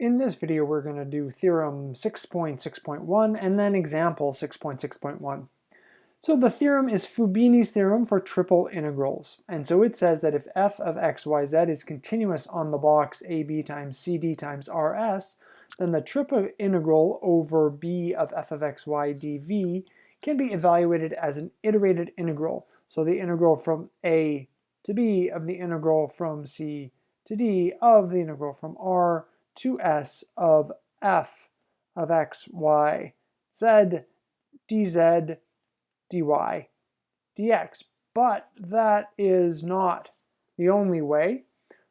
In this video, we're going to do Theorem 6.6.1 and then example 6.6.1. So the theorem is Fubini's theorem for triple integrals. And so it says that if f of x, y, z is continuous on the box ab times cd times rs, then the triple integral over b of f of x, y dv can be evaluated as an iterated integral. So the integral from a to b of the integral from c to d of the integral from r to s of f of x, y, z, dz, dy, dx. But that is not the only way.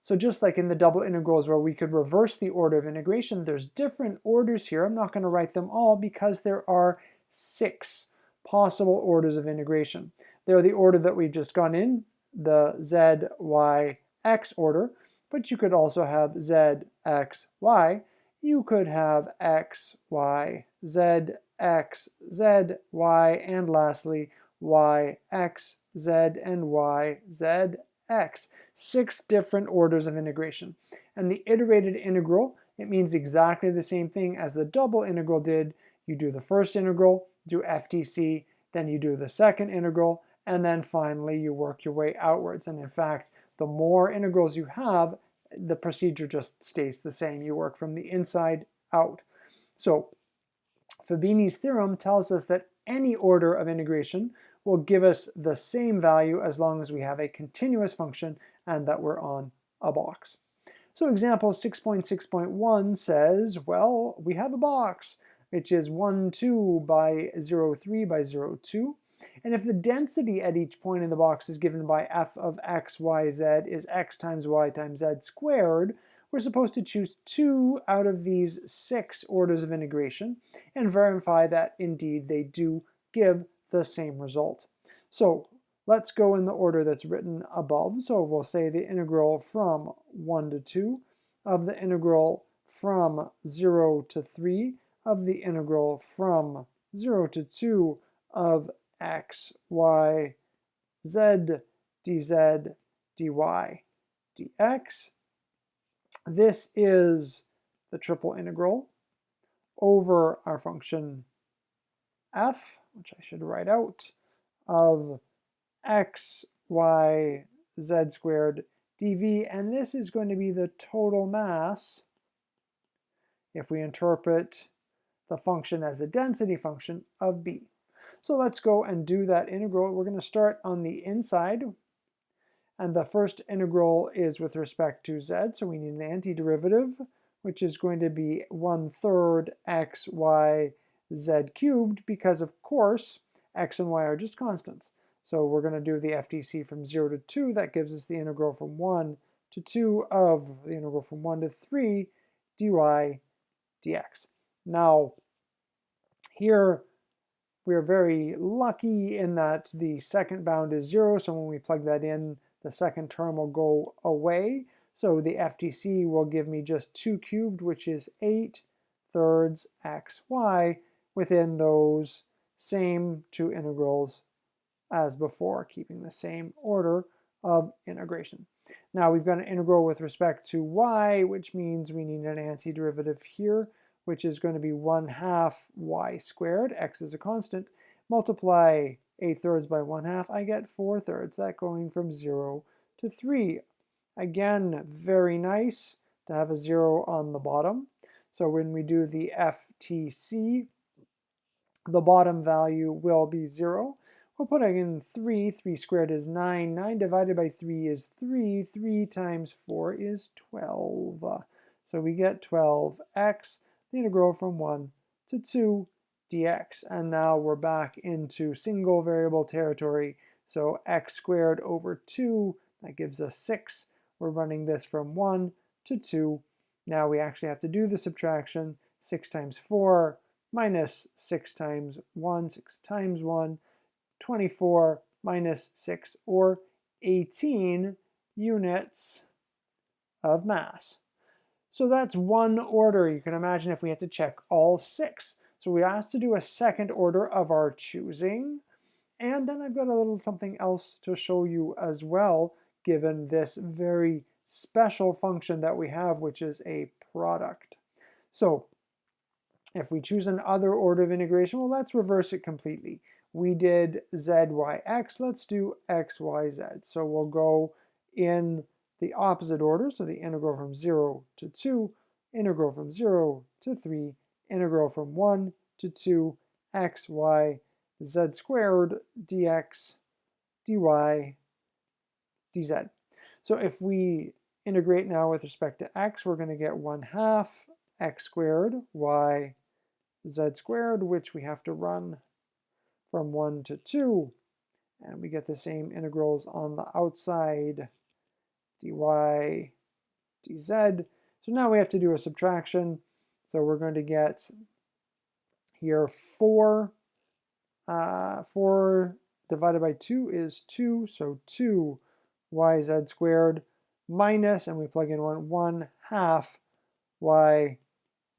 So just like in the double integrals where we could reverse the order of integration, there's different orders here. I'm not going to write them all because there are 6 possible orders of integration. They're the order that we've just gone in, the z, y, x order, but you could also have z, x, y. You could have x, y, z, x, z, y, and lastly y, x, z, and y, z, x. 6 different orders of integration. And the iterated integral, it means exactly the same thing as the double integral did. You do the first integral, do FTC, then you do the second integral, and then finally you work your way outwards. And in fact, the more integrals you have, the procedure just stays the same. You work from the inside out. So Fubini's theorem tells us that any order of integration will give us the same value as long as we have a continuous function and that we're on a box. So example 6.6.1 says, well, we have a box which is 1, 2 by 0, 3 by 0, 2. And if the density at each point in the box is given by f of x, y, z is x times y times z squared, we're supposed to choose 2 out of these 6 orders of integration and verify that indeed they do give the same result. So let's go in the order that's written above. So we'll say the integral from 1 to 2 of the integral from 0 to 3 of the integral from 0 to 2 of x, y, z, dz, dy, dx. This is the triple integral over our function f, which I should write out, of x, y, z squared dv, and this is going to be the total mass if we interpret the function as a density function of b. So let's go and do that integral. We're going to start on the inside, and the first integral is with respect to z, so we need an antiderivative, which is going to be 1/3 x, y, z cubed, because of course x and y are just constants. So we're going to do the FTC from 0 to 2. That gives us the integral from 1 to 2 of the integral from 1 to 3 dy dx. Now, here we're very lucky in that the second bound is 0, so when we plug that in, the second term will go away. So the FTC will give me just 2 cubed, which is 8/3 x, y, within those same 2 integrals as before, keeping the same order of integration. Now we've got an integral with respect to y, which means we need an antiderivative here, which is going to be 1/2 y squared, x is a constant, multiply 8/3 by 1/2, I get 4/3, that going from 0 to 3. Again, very nice to have a 0 on the bottom. So when we do the FTC, the bottom value will be 0. We're putting in 3. 3 squared is 9. 9 divided by 3 is 3. 3 times 4 is 12. So we get 12x, the integral from 1 to 2 dx. And now we're back into single variable territory. So x squared over 2, that gives us 6. We're running this from 1 to 2. Now we actually have to do the subtraction. 6 times 4 minus 6 times 1, 6 times 1, 24 minus 6, or 18 units of mass. So that's one order. You can imagine if we had to check all 6. So we asked to do a second order of our choosing. And then I've got a little something else to show you as well, given this very special function that we have, which is a product. So if we choose an other order of integration, well, let's reverse it completely. We did z, y, x. Let's do x, y, z. So we'll go in the opposite order. So the integral from 0 to 2, integral from 0 to 3, integral from 1 to 2, x, y, z squared, dx, dy, dz. So if we integrate now with respect to x, we're going to get 1/2 x squared, y, z squared, which we have to run from 1 to 2. And we get the same integrals on the outside, dy, dz. So now we have to do a subtraction. So we're going to get here 4. 4 divided by 2 is 2. So 2 yz squared minus, and we plug in 1/2 y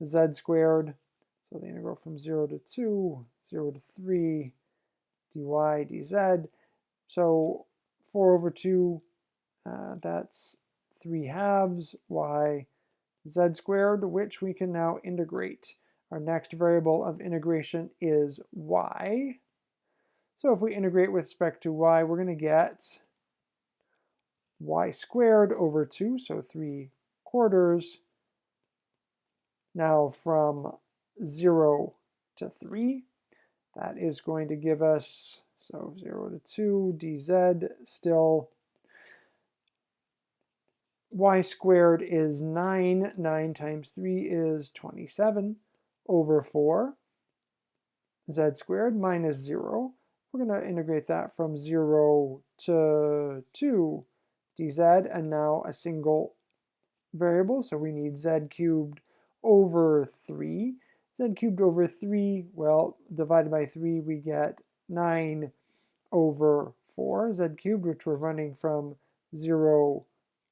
z squared. So the integral from 0 to 2, 0 to 3, dy, dz. So 4 over 2, that's 3/2 y z squared, which we can now integrate. Our next variable of integration is y. So if we integrate with respect to y, we're going to get y squared over 2, so 3/4. Now from 0 to 3, that is going to give us, so 0 to 2, dz, still y squared is 9. 9 times 3 is 27 over 4. Z squared minus 0. We're going to integrate that from 0 to 2 dz, and now a single variable, so we need z cubed over 3. Z cubed over 3, well, divided by 3, we get 9 over 4 z cubed, which we're running from 0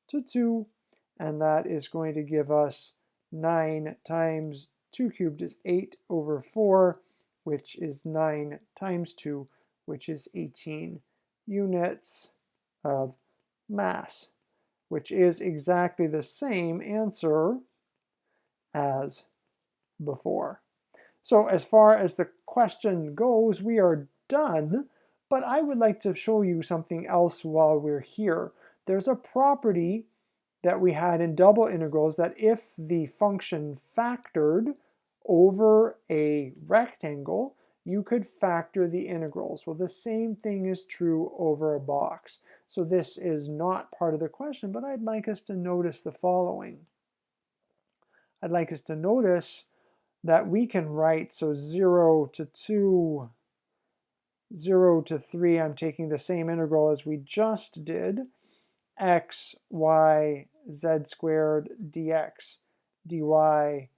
to 2, and that is going to give us 9 times 2 cubed is 8 over 4, which is 9 times 2, which is 18 units of mass, which is exactly the same answer as before. So as far as the question goes, we are done, but I would like to show you something else while we're here. There's a property that we had in double integrals that if the function factored over a rectangle, you could factor the integrals. Well, the same thing is true over a box. So this is not part of the question, but I'd like us to notice the following. I'd like us to notice that we can write, so 0 to 2, 0 to 3, I'm taking the same integral as we just did, x, y, z squared dx, dy,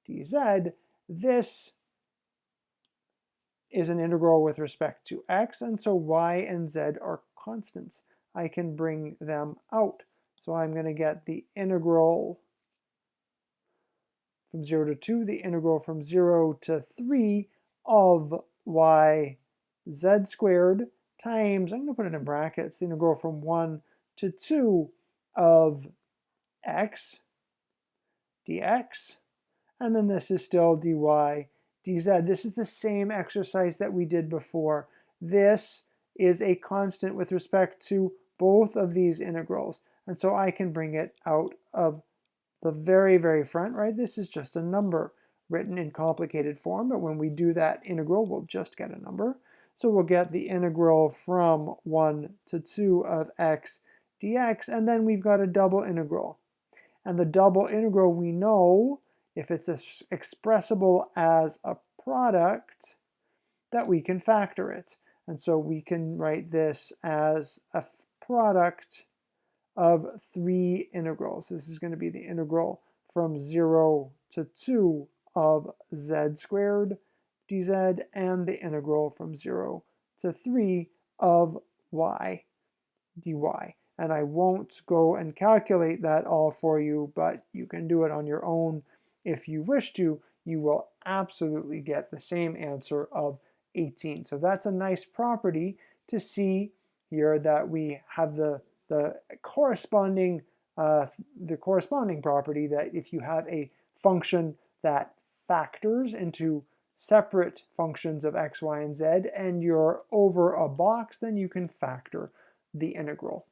dz. This is an integral with respect to x, and so y and z are constants. I can bring them out. So I'm going to get the integral from 0 to 2, the integral from 0 to 3 of y z squared times, I'm going to put it in brackets, the integral from 1 to 2 of x dx, and then this is still dy dz. This is the same exercise that we did before. This is a constant with respect to both of these integrals, and so I can bring it out of the very, very front, right? This is just a number written in complicated form, but when we do that integral, we'll just get a number. So we'll get the integral from 1 to 2 of x dx, and then we've got a double integral. And the double integral, we know, if it's expressible as a product, that we can factor it. And so we can write this as a product of 3 integrals. This is going to be the integral from 0 to 2 of z squared dz, and the integral from 0 to 3 of y dy. And I won't go and calculate that all for you, but you can do it on your own if you wish to. You will absolutely get the same answer of 18. So that's a nice property to see here, that we have the corresponding property that if you have a function that factors into separate functions of x, y, and z, and you're over a box, then you can factor the integral.